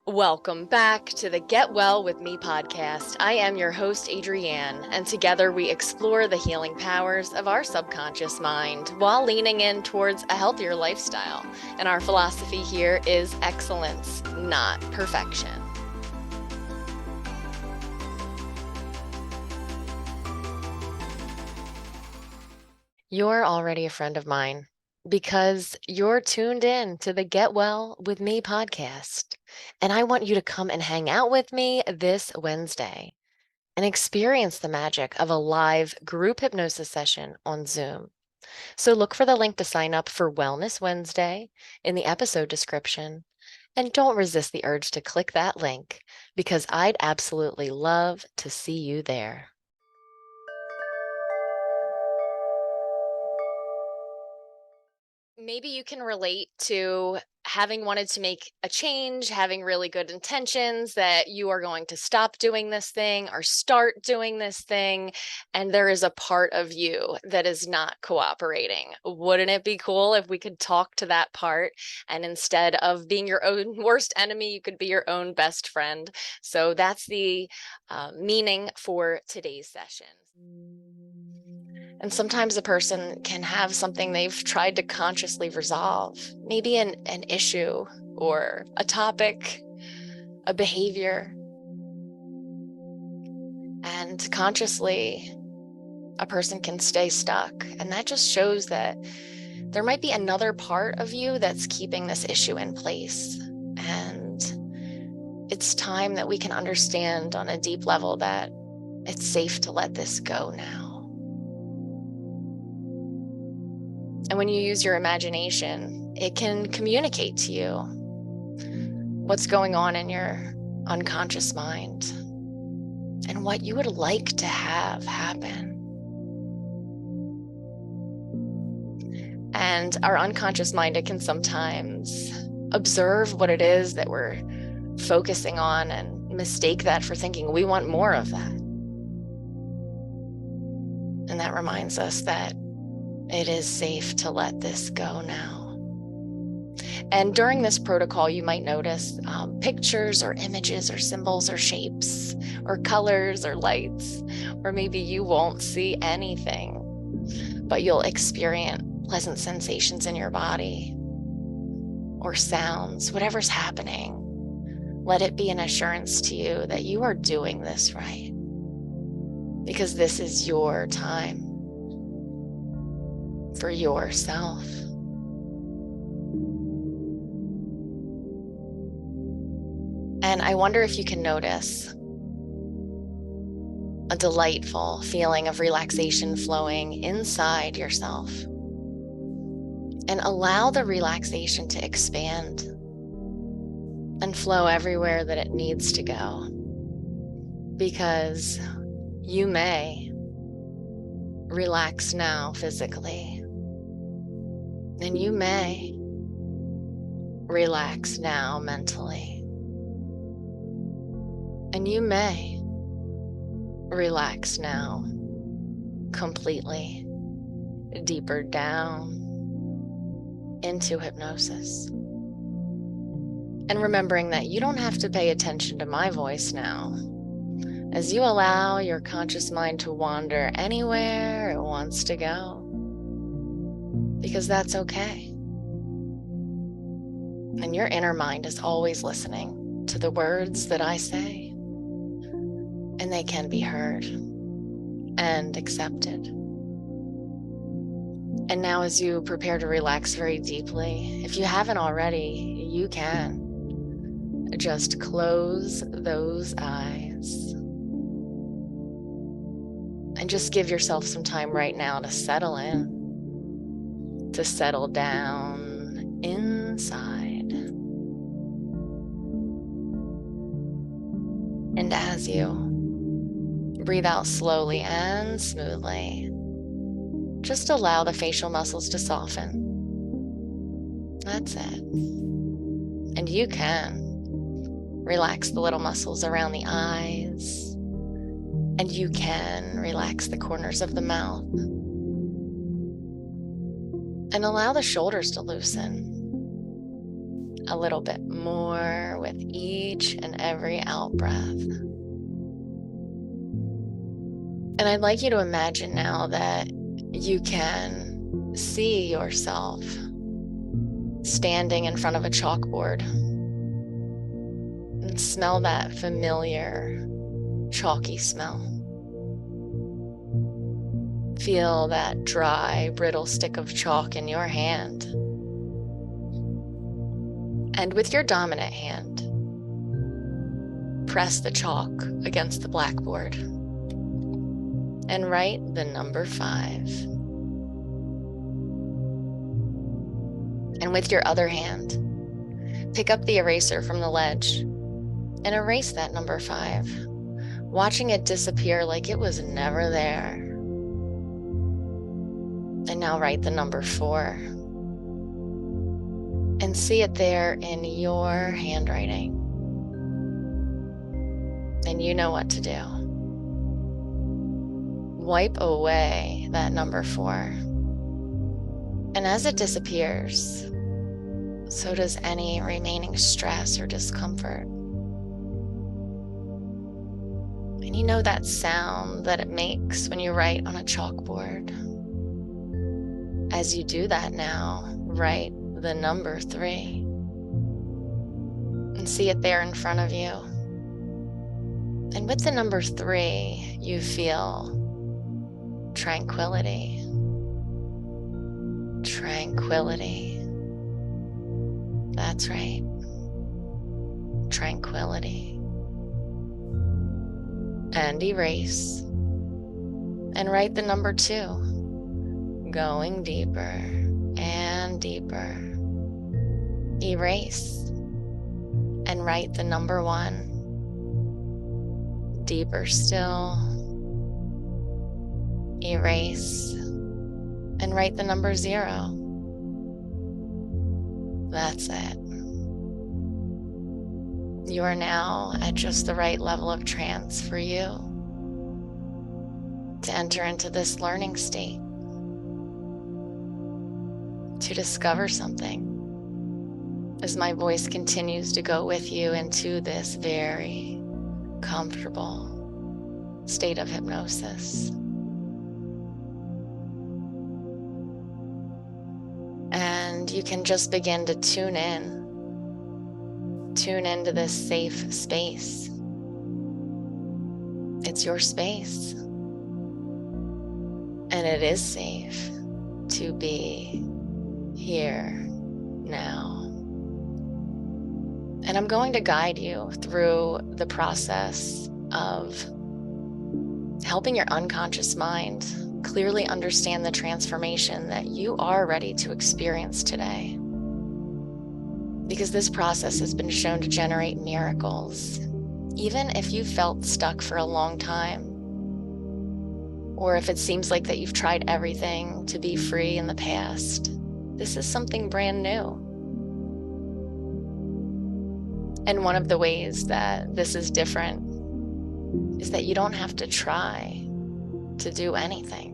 Welcome back to the Get Well With Me podcast. I am your host, Adrianne, and together we explore the healing powers of our subconscious mind while leaning in towards a healthier lifestyle. And our philosophy here is excellence, not perfection. You're already a friend of mine because you're tuned in to the Get Well With Me podcast. And I want you to come and hang out with me this Wednesday and experience the magic of a live group hypnosis session on Zoom. So look for the link to sign up for Wellness Wednesday in the episode description. And don't resist the urge to click that link because I'd absolutely love to see you there. Maybe you can relate to having wanted to make a change, having really good intentions that you are going to stop doing this thing or start doing this thing, and there is a part of you that is not cooperating. Wouldn't it be cool if we could talk to that part, and instead of being your own worst enemy, you could be your own best friend? So that's the meaning for today's session. And sometimes a person can have something they've tried to consciously resolve, maybe an issue or a topic, a behavior. And consciously, a person can stay stuck. And that just shows that there might be another part of you that's keeping this issue in place. And it's time that we can understand on a deep level that it's safe to let this go now. And when you use your imagination, it can communicate to you what's going on in your unconscious mind and what you would like to have happen. And our unconscious mind, it can sometimes observe what it is that we're focusing on and mistake that for thinking we want more of that. And that reminds us that it is safe to let this go now. And during this protocol, you might notice pictures or images or symbols or shapes or colors or lights, or maybe you won't see anything, but you'll experience pleasant sensations in your body or sounds, whatever's happening. Let it be an assurance to you that you are doing this right, because this is your time for yourself. And I wonder if you can notice a delightful feeling of relaxation flowing inside yourself. And allow the relaxation to expand and flow everywhere that it needs to go. Because you may relax now physically. And you may relax now mentally. And you may relax now completely, deeper down into hypnosis. And remembering that you don't have to pay attention to my voice now, as you allow your conscious mind to wander anywhere it wants to go. Because that's okay. And your inner mind is always listening to the words that I say, and they can be heard and accepted. And now, as you prepare to relax very deeply, if you haven't already, you can just close those eyes and just give yourself some time right now to settle in, to settle down inside. And as you breathe out slowly and smoothly, just allow the facial muscles to soften. That's it. And you can relax the little muscles around the eyes, and you can relax the corners of the mouth. And allow the shoulders to loosen. a little bit more with each and every out breath. And I'd like you to imagine now that you can see yourself standing in front of a chalkboard and smell that familiar chalky smell. Feel that dry, brittle stick of chalk in your hand. And with your dominant hand, press the chalk against the blackboard and write the number 5. And with your other hand, pick up the eraser from the ledge and erase that number 5, watching it disappear like it was never there. And now write the number 4 and see it there in your handwriting. And you know what to do. Wipe away that number 4. And as it disappears, so does any remaining stress or discomfort. And you know that sound that it makes when you write on a chalkboard. As you do that now, write the number 3 and see it there in front of you. And with the number 3, you feel tranquility. Tranquility. That's right. Tranquility. And erase. And write the number 2, going deeper and deeper. Erase. And write the number 1, deeper still. Erase. And write the number 0. That's it. You are now at just the right level of trance for you to enter into this learning state, to discover something as my voice continues to go with you into this very comfortable state of hypnosis. And you can just begin to tune into this safe space. It's your space. And it is safe to be here now. And I'm going to guide you through the process of helping your unconscious mind clearly understand the transformation that you are ready to experience today. Because this process has been shown to generate miracles, even if you felt stuck for a long time, or if it seems like that you've tried everything to be free in the past. This is something brand new. And one of the ways that this is different is that you don't have to try to do anything.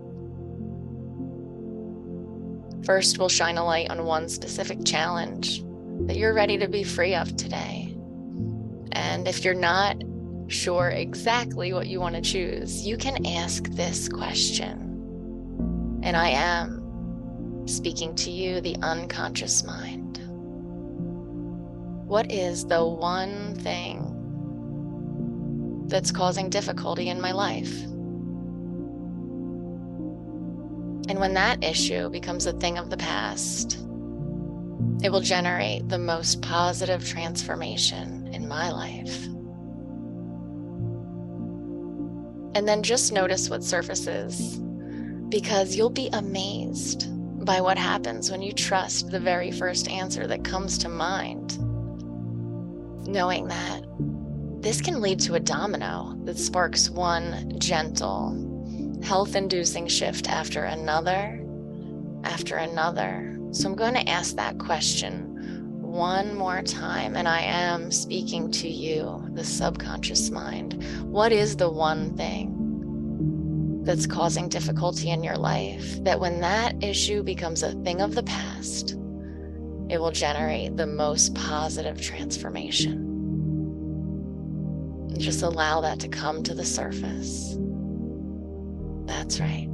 First, we'll shine a light on one specific challenge that you're ready to be free of today. And if you're not sure exactly what you want to choose, you can ask this question. And I am speaking to you, the unconscious mind. What is the one thing that's causing difficulty in my life? And when that issue becomes a thing of the past, it will generate the most positive transformation in my life. And then just notice what surfaces, because you'll be amazed by what happens when you trust the very first answer that comes to mind, knowing that this can lead to a domino that sparks one gentle, health-inducing shift after another. So I'm going to ask that question one more time, and I am speaking to you, the subconscious mind. What is the one thing that's causing difficulty in your life that when that issue becomes a thing of the past, it will generate the most positive transformation. And just allow that to come to the surface. That's right.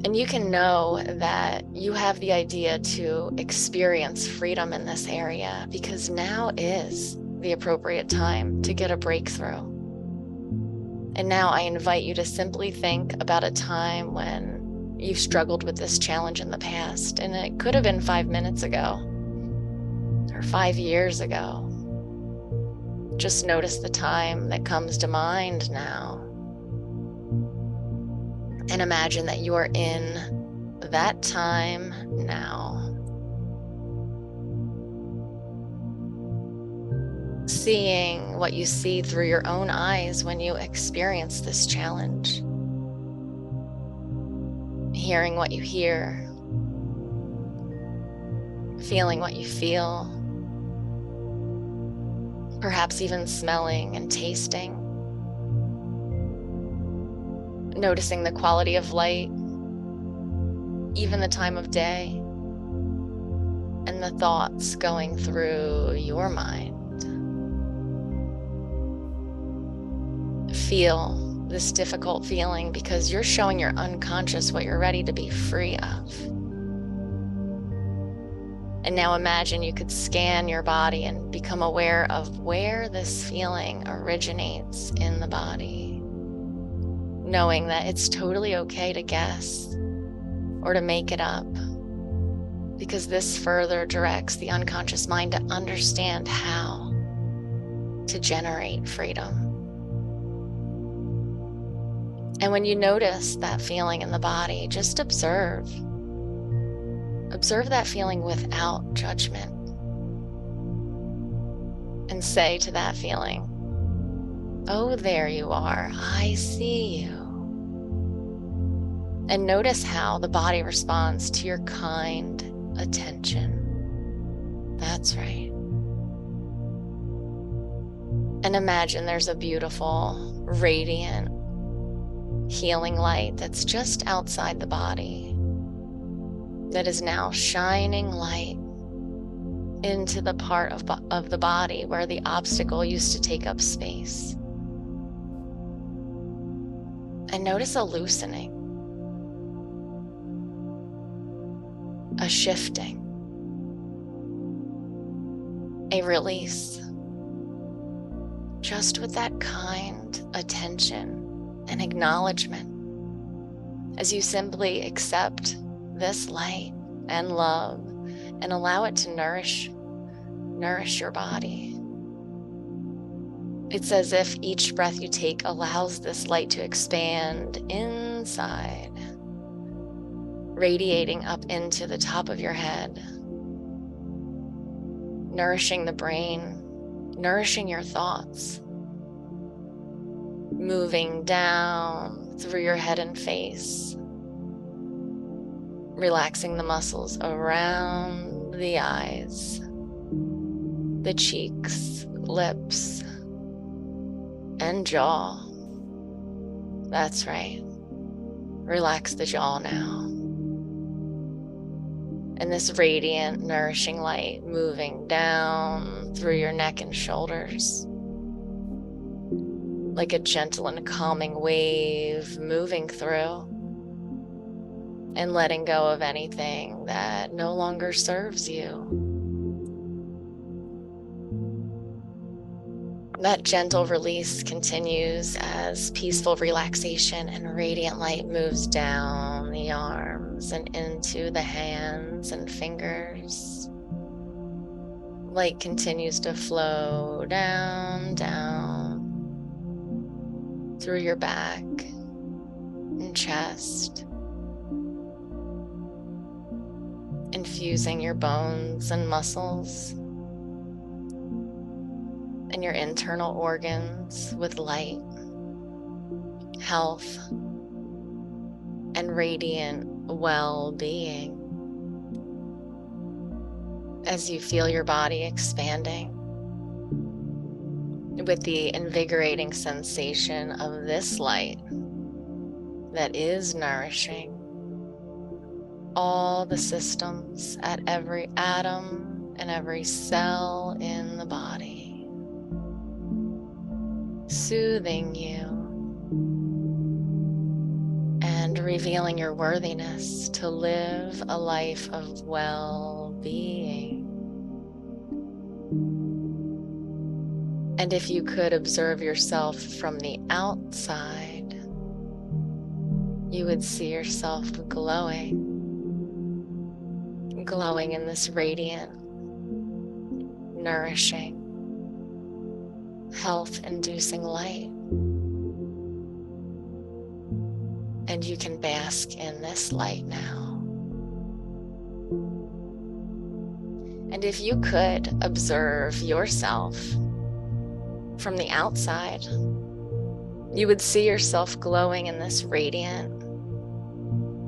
And you can know that you have the idea to experience freedom in this area because now is the appropriate time to get a breakthrough. And now I invite you to simply think about a time when you struggled with this challenge in the past, and it could have been 5 minutes ago or 5 years ago. Just notice the time that comes to mind now. And imagine that you are in that time now. Seeing what you see through your own eyes when you experience this challenge. Hearing what you hear. Feeling what you feel. Perhaps even smelling and tasting. Noticing the quality of light, even the time of day, and the thoughts going through your mind. Feel this difficult feeling because you're showing your unconscious what you're ready to be free of. And now imagine you could scan your body and become aware of where this feeling originates in the body. Knowing that it's totally okay to guess or to make it up, because this further directs the unconscious mind to understand how to generate freedom. And when you notice that feeling in the body, just observe. Observe that feeling without judgment. And say to that feeling, "Oh, there you are. I see you." And notice how the body responds to your kind attention. That's right. And imagine there's a beautiful, radiant, healing light that's just outside the body that is now shining light into the part of the body where the obstacle used to take up space. And notice a loosening, a shifting, a release, just with that kind attention and acknowledgement as you simply accept this light and love and allow it to nourish your body. It's as if each breath you take allows this light to expand inside, radiating up into the top of your head, nourishing the brain, nourishing your thoughts, moving down through your head and face, relaxing the muscles around the eyes, the cheeks, lips, and jaw. That's right. Relax the jaw now. And this radiant, nourishing light moving down through your neck and shoulders, like a gentle and calming wave moving through and letting go of anything that no longer serves you. That gentle release continues as peaceful relaxation and radiant light moves down the arms and into the hands and fingers. Light continues to flow down through your back and chest, infusing your bones and muscles and your internal organs with light, health, and radiant well-being. As you feel your body expanding with the invigorating sensation of this light that is nourishing all the systems, at every atom and every cell in the body, soothing you and revealing your worthiness to live a life of well-being. And if you could observe yourself from the outside, you would see yourself glowing in this radiant, nourishing, health-inducing light. And you can bask in this light now. And if you could observe yourself from the outside, you would see yourself glowing in this radiant,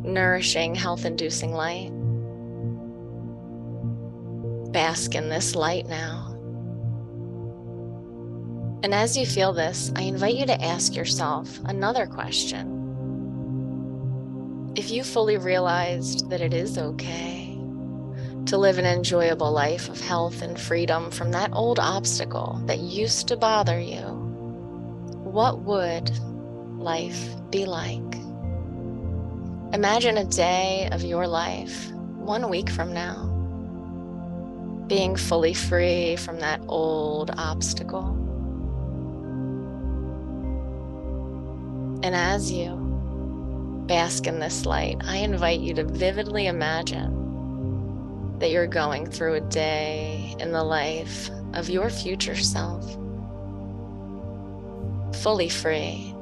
nourishing, health-inducing light. Bask in this light now. And as you feel this, I invite you to ask yourself another question. If you fully realized that it is okay to live an enjoyable life of health and freedom from that old obstacle that used to bother you, what would life be like? Imagine a day of your life 1 week from now, being fully free from that old obstacle. And as you bask in this light, I invite you to vividly imagine that you're going through a day in the life of your future self, fully free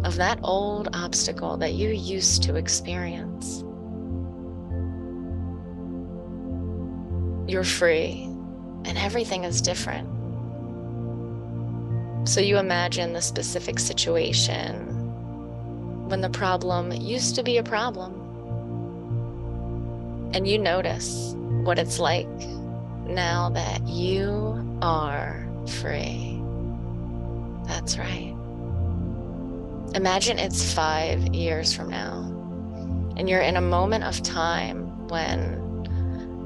of that old obstacle that you used to experience. You're free and everything is different. So you imagine the specific situation when the problem used to be a problem. And you notice what it's like now that you are free. That's right. Imagine it's 5 years from now, and you're in a moment of time when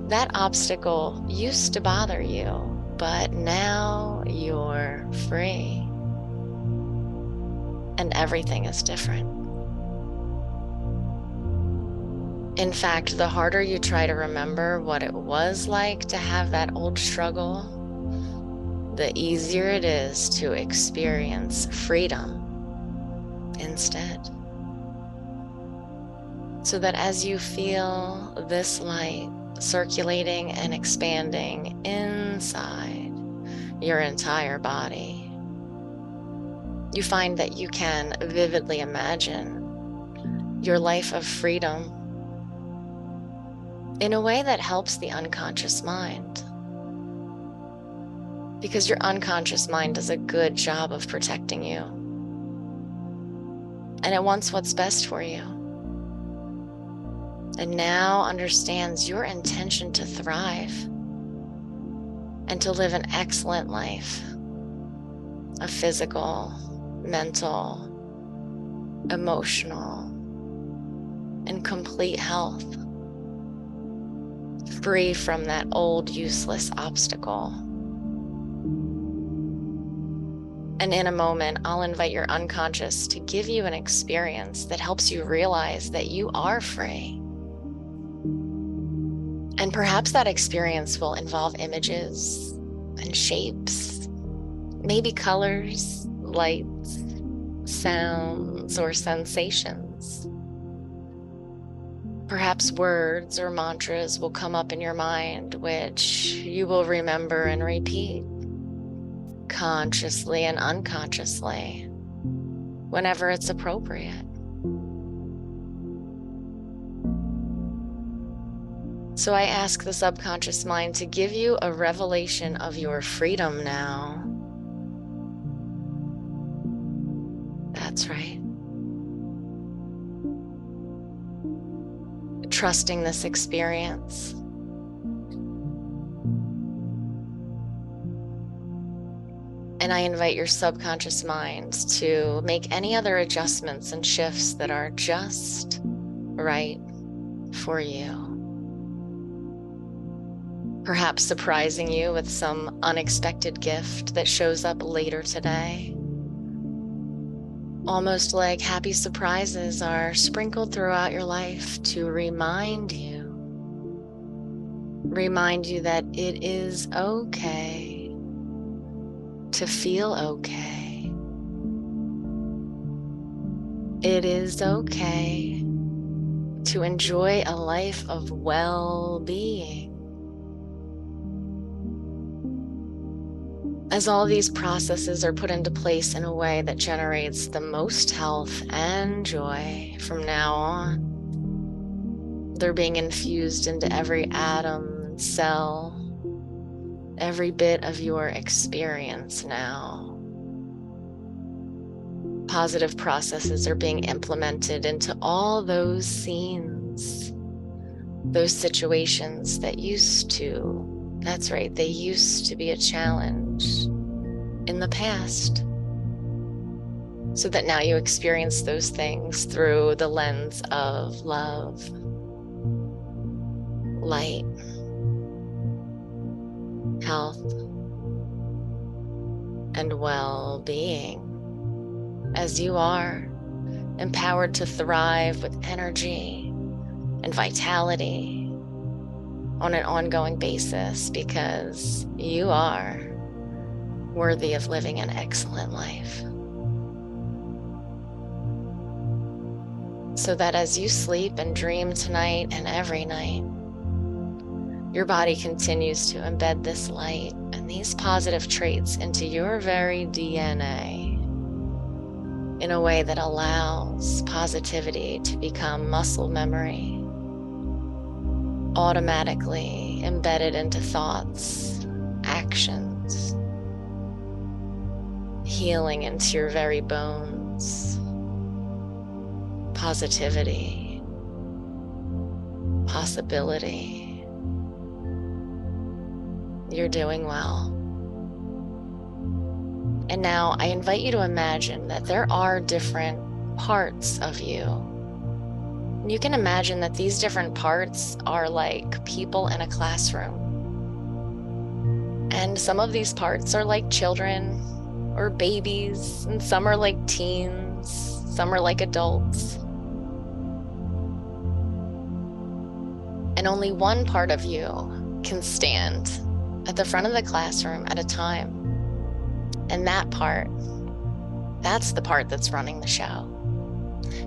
that obstacle used to bother you, but now you're free. And everything is different. In fact, the harder you try to remember what it was like to have that old struggle, the easier it is to experience freedom instead. So that as you feel this light circulating and expanding inside your entire body, you find that you can vividly imagine your life of freedom in a way that helps the unconscious mind. Because your unconscious mind does a good job of protecting you. And it wants what's best for you. And now understands your intention to thrive and to live an excellent life of physical, mental, emotional, and complete health, free from that old useless obstacle. And in a moment, I'll invite your unconscious to give you an experience that helps you realize that you are free. And perhaps that experience will involve images and shapes, maybe colors, lights, sounds, or sensations. Perhaps words or mantras will come up in your mind, which you will remember and repeat consciously and unconsciously whenever it's appropriate. So I ask the subconscious mind to give you a revelation of your freedom now. That's right. Trusting this experience. And I invite your subconscious mind to make any other adjustments and shifts that are just right for you. Perhaps surprising you with some unexpected gift that shows up later today. Almost like happy surprises are sprinkled throughout your life to remind you that it is okay to feel okay. It is okay to enjoy a life of well-being. As all these processes are put into place in a way that generates the most health and joy from now on, they're being infused into every atom, cell, every bit of your experience now. Positive processes are being implemented into all those scenes, those situations that used to, that's right, they used to be a challenge in the past, so that now you experience those things through the lens of love, light, health, and well-being, as you are empowered to thrive with energy and vitality on an ongoing basis, because you are worthy of living an excellent life. So that as you sleep and dream tonight and every night, your body continues to embed this light and these positive traits into your very DNA in a way that allows positivity to become muscle memory, automatically embedded into thoughts, actions, healing into your very bones. Positivity, possibility. You're doing well. And now I invite you to imagine that there are different parts of you. You can imagine that these different parts are like people in a classroom. And some of these parts are like children or babies, and some are like teens, some are like adults. And only one part of you can stand at the front of the classroom at a time. And that part, that's the part that's running the show.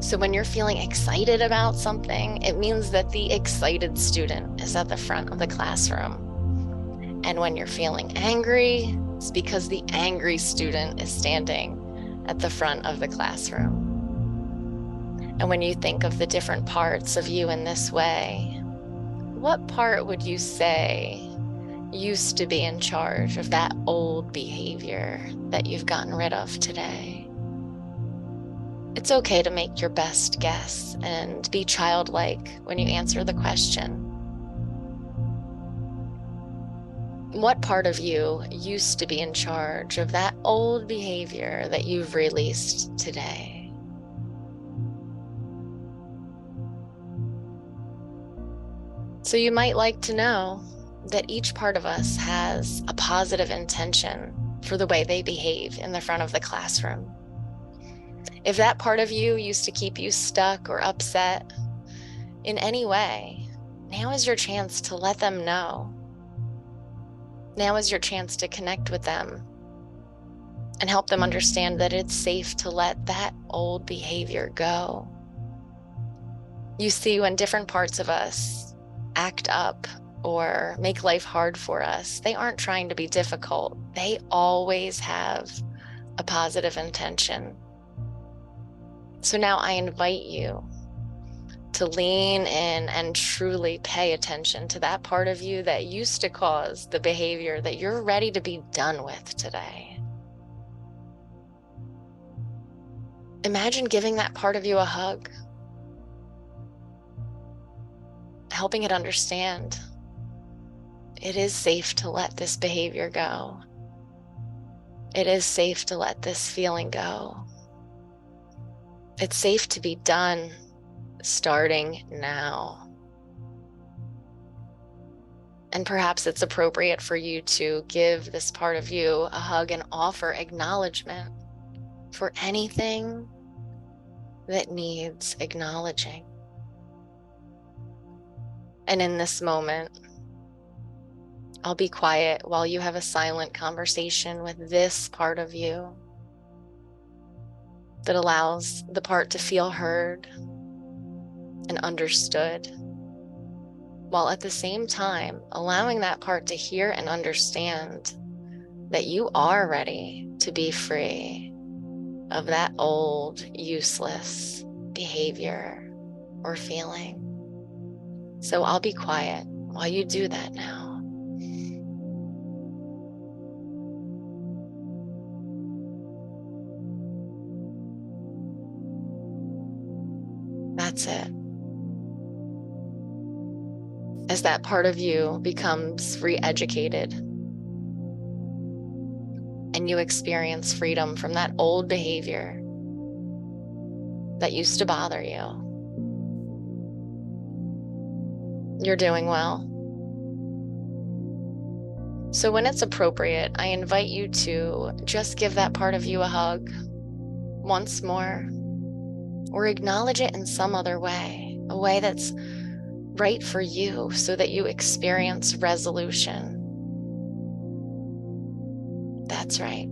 So when you're feeling excited about something, it means that the excited student is at the front of the classroom. And when you're feeling angry, it's because the angry student is standing at the front of the classroom. And when you think of the different parts of you in this way, what part would you say used to be in charge of that old behavior that you've gotten rid of today? It's okay to make your best guess and be childlike when you answer the question. What part of you used to be in charge of that old behavior that you've released today? So you might like to know that each part of us has a positive intention for the way they behave in the front of the classroom. If that part of you used to keep you stuck or upset in any way, now is your chance to let them know. Now is your chance to connect with them and help them understand that it's safe to let that old behavior go. You see, when different parts of us act up or make life hard for us, they aren't trying to be difficult. They always have a positive intention. So now I invite you to lean in and truly pay attention to that part of you that used to cause the behavior that you're ready to be done with today. Imagine giving that part of you a hug, helping it understand it is safe to let this behavior go. It is safe to let this feeling go. It's safe to be done starting now. And perhaps it's appropriate for you to give this part of you a hug and offer acknowledgement for anything that needs acknowledging. And in this moment, I'll be quiet while you have a silent conversation with this part of you that allows the part to feel heard and understood, while at the same time allowing that part to hear and understand that you are ready to be free of that old, useless behavior or feeling. So I'll be quiet while you do that now. That's it. As that part of you becomes re-educated and you experience freedom from that old behavior that used to bother you, you're doing well. So when it's appropriate, I invite you to just give that part of you a hug once more, or acknowledge it in some other way, a way that's right for you so that you experience resolution. That's right.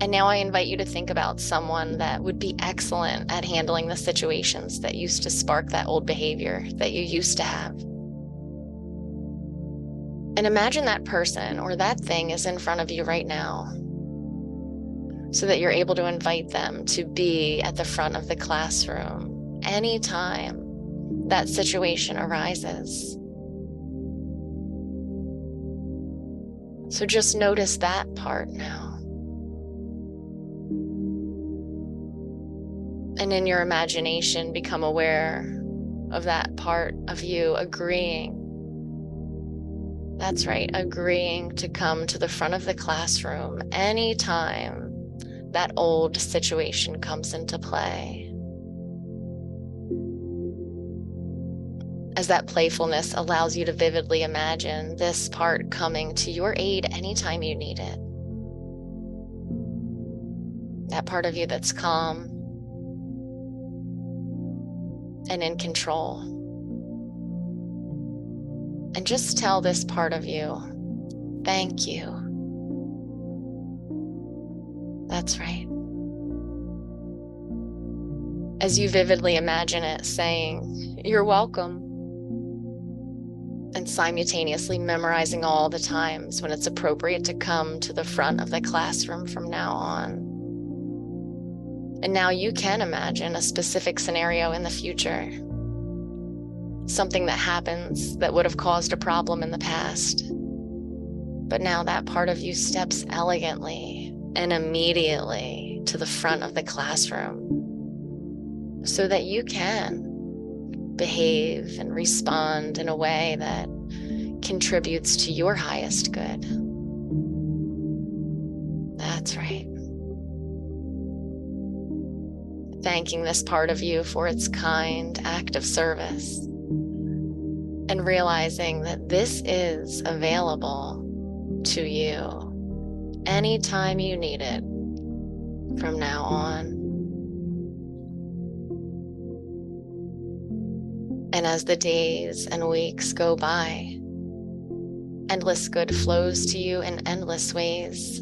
And now I invite you to think about someone that would be excellent at handling the situations that used to spark that old behavior that you used to have. And imagine that person or that thing is in front of you right now, so that you're able to invite them to be at the front of the classroom anytime that situation arises. So just notice that part now. And in your imagination, become aware of that part of you agreeing. That's right, agreeing to come to the front of the classroom anytime that old situation comes into play. As that playfulness allows you to vividly imagine this part coming to your aid anytime you need it. That part of you that's calm and in control. And just tell this part of you, thank you. That's right. As you vividly imagine it saying, you're welcome, and simultaneously memorizing all the times when it's appropriate to come to the front of the classroom from now on. And now you can imagine a specific scenario in the future, something that happens that would have caused a problem in the past. But now that part of you steps elegantly and immediately to the front of the classroom so that you can behave and respond in a way that contributes to your highest good. That's right. Thanking this part of you for its kind act of service, and realizing that this is available to you anytime you need it from now on. And as the days and weeks go by, endless good flows to you in endless ways,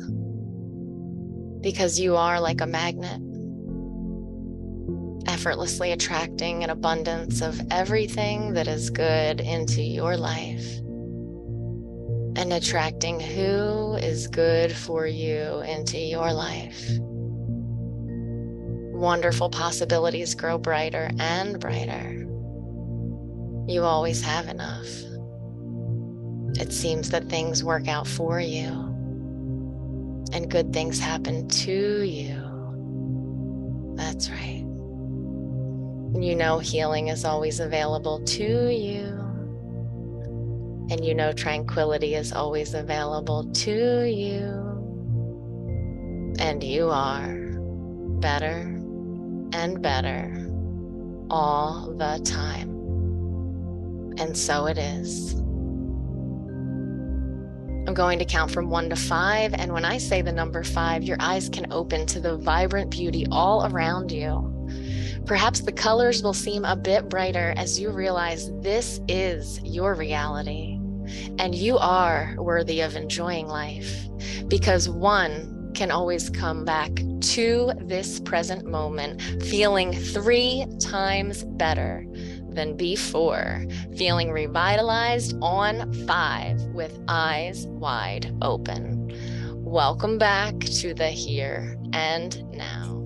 because you are like a magnet, effortlessly attracting an abundance of everything that is good into your life, and attracting who is good for you into your life. Wonderful possibilities grow brighter and brighter. You always have enough. It seems that things work out for you, and good things happen to you. That's right. You know healing is always available to you, and you know tranquility is always available to you, and you are better and better all the time. And so it is. I'm going to count from 1 to 5. And when I say the number 5, your eyes can open to the vibrant beauty all around you. Perhaps the colors will seem a bit brighter as you realize this is your reality. And you are worthy of enjoying life, because one can always come back to this present moment feeling 3 times better than before, feeling revitalized on 5 with eyes wide open. Welcome back to the here and now.